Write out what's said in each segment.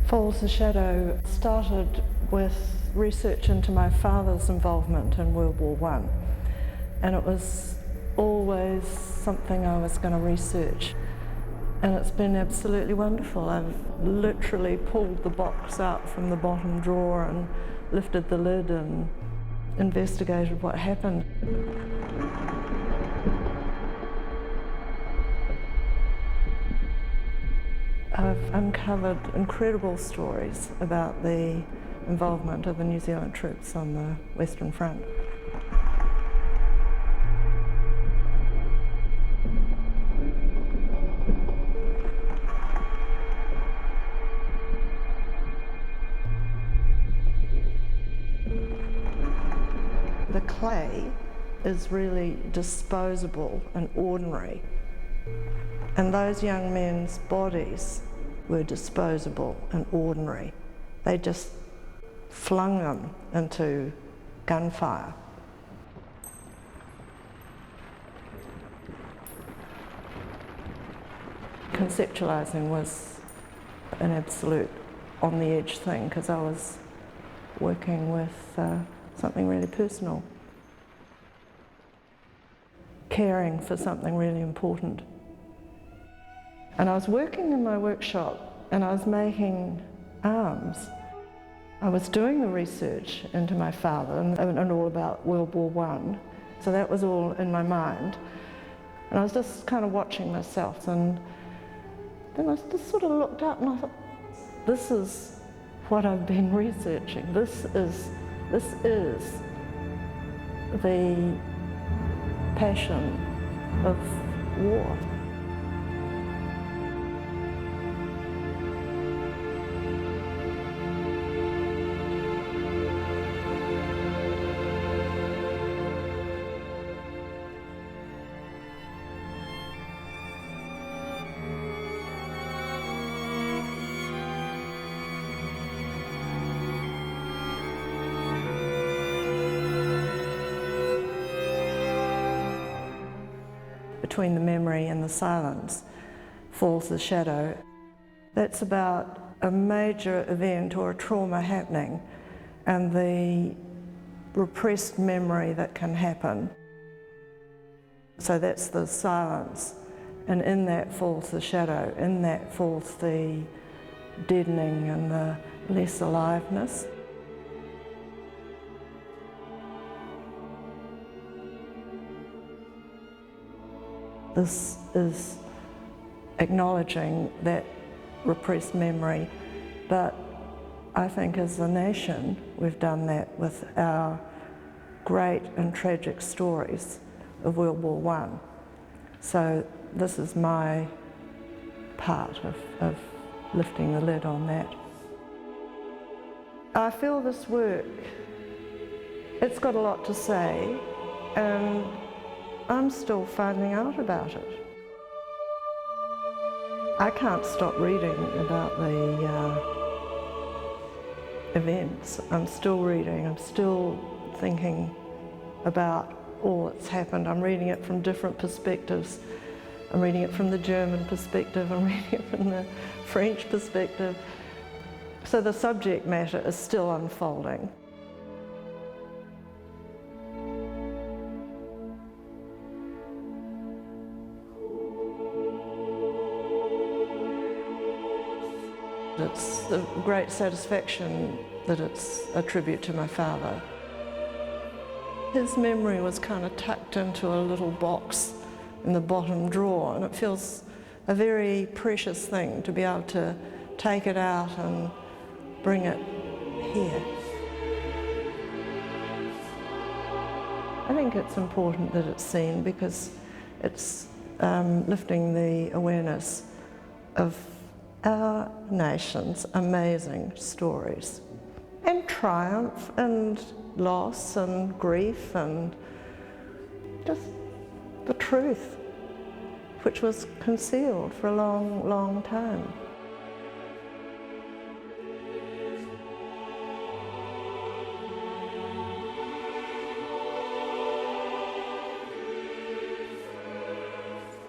Falls the Shadow started with research into my father's involvement in World War I, and it was always something I was going to research, and it's been absolutely wonderful. I've literally pulled the box out from the bottom drawer and lifted the lid and investigated what happened. I've uncovered incredible stories about the involvement of the New Zealand troops on the Western Front. The clay is really disposable and ordinary, and those young men's bodies were disposable and ordinary. They just flung them into gunfire. Conceptualising was an absolute on-the-edge thing because I was working with something really personal, caring for something really important. And I was working in my workshop and I was making arms. I was doing the research into my father and all about World War I, so that was all in my mind. And I was just kind of watching myself, and then I just sort of looked up and I thought, this is what I've been researching. This is the passion of war. Between the memory and the silence falls the shadow. That's about a major event or a trauma happening and the repressed memory that can happen. So that's the silence, and in that falls the shadow, in that falls the deadening and the less aliveness. This is acknowledging that repressed memory, but I think as a nation we've done that with our great and tragic stories of World War I. So this is my part of lifting the lid on that. I feel this work, it's got a lot to say, and I'm still finding out about it. I can't stop reading about the events. I'm still reading, I'm still thinking about all that's happened. I'm reading it from different perspectives. I'm reading it from the German perspective, I'm reading it from the French perspective. So the subject matter is still unfolding. It's a great satisfaction that it's a tribute to my father. His memory was kind of tucked into a little box in the bottom drawer, and it feels a very precious thing to be able to take it out and bring it here. I think it's important that it's seen because it's lifting the awareness of our nation's amazing stories, and triumph and loss and grief and just the truth, which was concealed for a long, long time.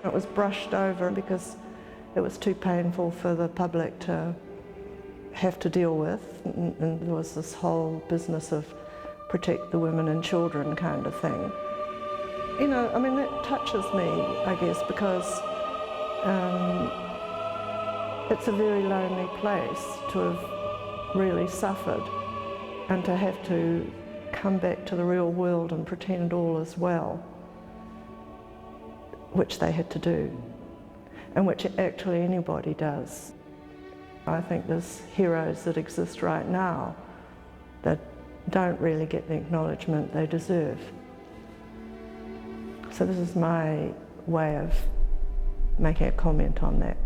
It was brushed over because it was too painful for the public to have to deal with, and there was this whole business of protect the women and children kind of thing. You know, I mean, that touches me, I guess, because it's a very lonely place to have really suffered and to have to come back to the real world and pretend all is well, which they had to do, and which actually anybody does. I think there's heroes that exist right now that don't really get the acknowledgement they deserve. So this is my way of making a comment on that.